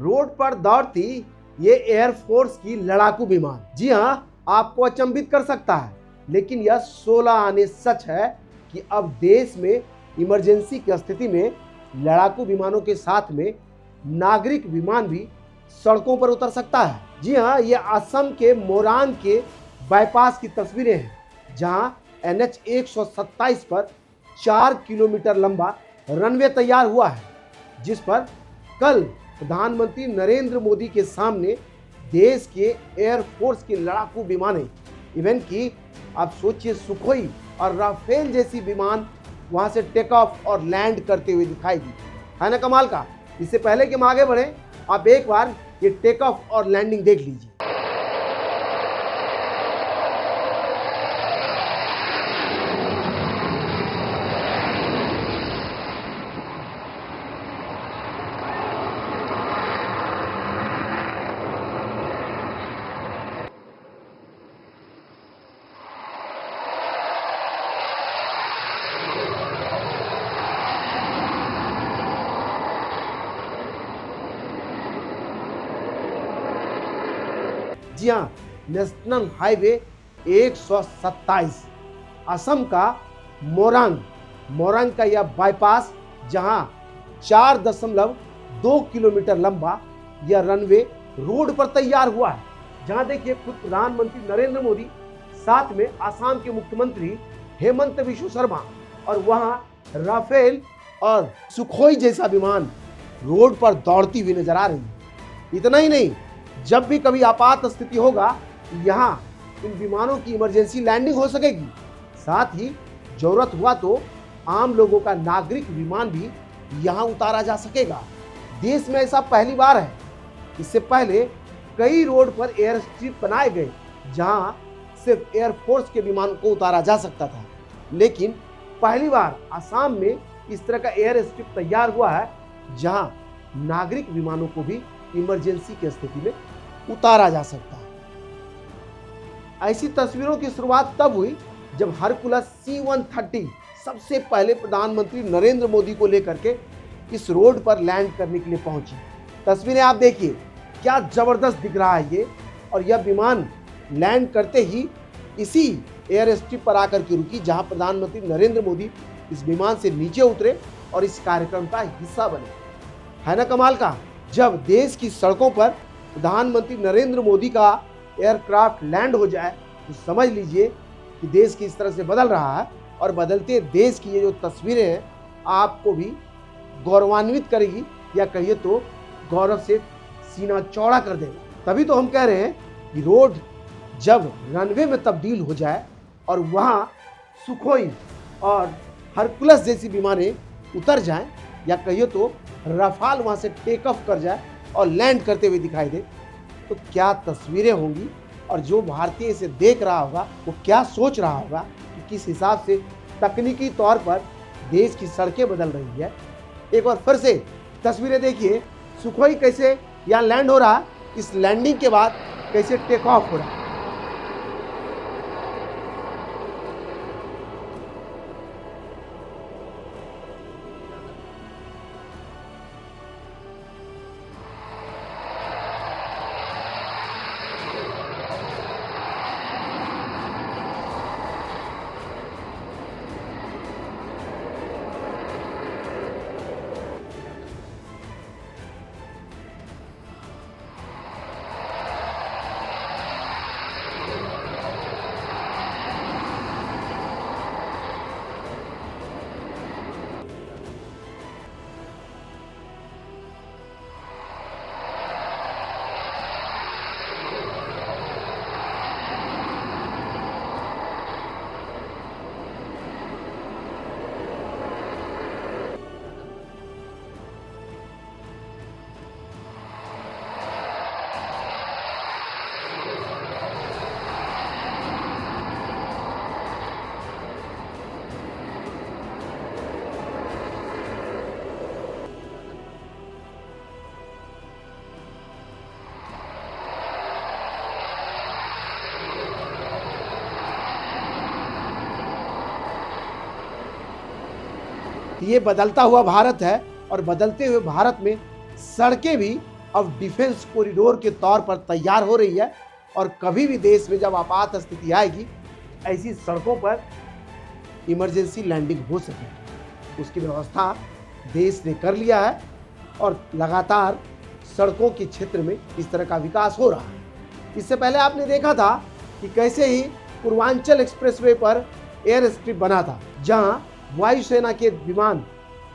Road पर दौड़ती ये एयरफोर्स की लड़ाकू विमान। जी हाँ, आपको अचंभित कर सकता है, लेकिन यह 16 आने सच है कि अब देश में इमरजेंसी की स्थिति में लड़ाकू विमानों के साथ में नागरिक विमान भी सड़कों पर उतर सकता है। जी हाँ, ये असम के मोरांग के बाईपास की तस्वीरें हैं, जहां NH 127 पर 4 किलोमीटर लंबा रनवे तैयार हुआ है, जिस पर कल प्रधानमंत्री नरेंद्र मोदी के सामने देश के एयरफोर्स की लड़ाकू विमानें, इवन की आप सोचिए सुखोई और राफेल जैसी विमान वहां से टेक ऑफ और लैंड करते हुए दिखाई दी। है ना कमाल का। इससे पहले कि हम आगे बढ़े, आप एक बार ये टेक ऑफ और लैंडिंग देख लीजिए। जी हाँ, नेशनल हाईवे 127 असम का मोरंग का यह बाईपास, जहां 4.2 किलोमीटर लंबा यह रनवे रोड पर तैयार हुआ है। जहां देखिए खुद प्रधानमंत्री नरेंद्र मोदी, साथ में आसाम के मुख्यमंत्री हेमंत बिश्व शर्मा, और वहां राफेल और सुखोई जैसा विमान रोड पर दौड़ती हुई नजर आ रही है। इतना ही नहीं, जब भी कभी आपात स्थिति होगा, यहाँ इन विमानों की इमरजेंसी लैंडिंग हो सकेगी। साथ ही जरूरत हुआ तो आम लोगों का नागरिक विमान भी यहाँ उतारा जा सकेगा। देश में ऐसा पहली बार है। इससे पहले कई रोड पर एयर स्ट्रिप बनाए गए, जहाँ सिर्फ एयरफोर्स के विमान को उतारा जा सकता था, लेकिन पहली बार असम में इस तरह का एयर स्ट्रिप तैयार हुआ है, जहाँ नागरिक विमानों को भी इमरजेंसी की स्थिति में उतारा जा सकता है। ऐसी तस्वीरों की शुरुआत तब हुई जब हरकुलस C-130 सबसे पहले प्रधानमंत्री नरेंद्र मोदी को लेकर के इस रोड पर लैंड करने के लिए पहुंची। तस्वीरें आप देखिए, क्या जबरदस्त दिख रहा है ये। और यह विमान लैंड करते ही इसी एयर स्ट्रिप पर आकर के रुकी, जहां प्रधानमंत्री नरेंद्र मोदी इस विमान से नीचे उतरे और इस कार्यक्रम का हिस्सा बने। है ना कमाल का। जब देश की सड़कों पर प्रधानमंत्री नरेंद्र मोदी का एयरक्राफ्ट लैंड हो जाए, तो समझ लीजिए कि देश किस तरह से बदल रहा है। और बदलते देश की ये जो तस्वीरें हैं, आपको भी गौरवान्वित करेगी, या कहिए तो गौरव से सीना चौड़ा कर देगा। तभी तो हम कह रहे हैं कि रोड जब रनवे में तब्दील हो जाए और वहाँ सुखोई और हरकुलस जैसी विमानें उतर जाएं, या कहिए तो रफाल वहाँ से टेक ऑफ कर जाए और लैंड करते हुए दिखाई दे, तो क्या तस्वीरें होंगी। और जो भारतीय इसे देख रहा होगा, वो क्या सोच रहा होगा कि किस हिसाब से तकनीकी तौर पर देश की सड़कें बदल रही है। एक बार फिर से तस्वीरें देखिए, सुखोई कैसे यहाँ लैंड हो रहा, इस लैंडिंग के बाद कैसे टेक ऑफ हो रहा। ये बदलता हुआ भारत है और बदलते हुए भारत में सड़कें भी अब डिफेंस कॉरिडोर के तौर पर तैयार हो रही है और कभी भी देश में जब आपात स्थिति आएगी ऐसी सड़कों पर इमरजेंसी लैंडिंग हो सके, उसकी व्यवस्था देश ने कर लिया है और लगातार सड़कों के क्षेत्र में इस तरह का विकास हो रहा है। इससे पहले आपने देखा था कि कैसे ही पूर्वांचल एक्सप्रेसवे पर एयर स्ट्रिप बना था, जहां वायुसेना के विमान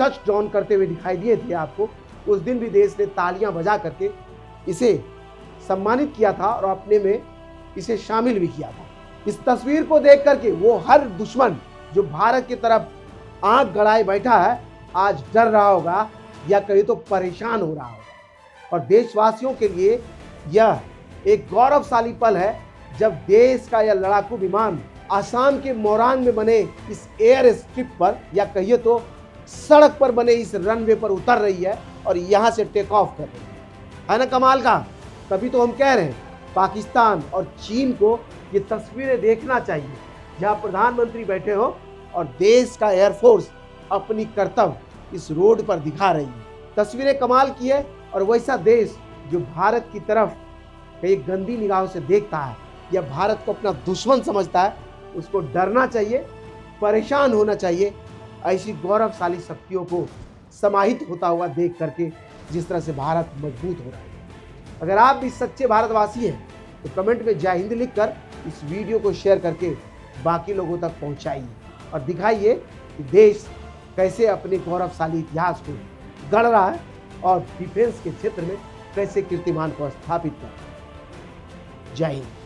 टच डाउन करते हुए दिखाई दिए थे आपको। उस दिन भी देश ने तालियां बजा करके इसे सम्मानित किया था और अपने में इसे शामिल भी किया था। इस तस्वीर को देख करके वो हर दुश्मन जो भारत की तरफ आंख गड़ाए बैठा है आज डर रहा होगा या कहीं तो परेशान हो रहा होगा। और देशवासियों के लिए यह एक गौरवशाली पल है जब देश का यह लड़ाकू विमान आसाम के मोरान में बने इस एयर स्ट्रिप पर या कहिए तो सड़क पर बने इस रनवे पर उतर रही है और यहाँ से टेक ऑफ कर रही है ना कमाल का। तभी तो हम कह रहे हैं पाकिस्तान और चीन को ये तस्वीरें देखना चाहिए जहाँ प्रधानमंत्री बैठे हो और देश का एयरफोर्स अपनी कर्तव्य इस रोड पर दिखा रही है। तस्वीरें कमाल की है और वैसा देश जो भारत की तरफ कई गंदी निगाहों से देखता है या भारत को अपना दुश्मन समझता है, उसको डरना चाहिए, परेशान होना चाहिए ऐसी गौरवशाली शक्तियों को समाहित होता हुआ देख करके जिस तरह से भारत मजबूत हो रहा है। अगर आप भी सच्चे भारतवासी हैं तो कमेंट में जय हिंद लिखकर इस वीडियो को शेयर करके बाकी लोगों तक पहुंचाइए और दिखाइए कि देश कैसे अपने गौरवशाली इतिहास को गढ़ रहा है और डिफेंस के क्षेत्र में कैसे कीर्तिमान को स्थापित कर रहा है। जय हिंद।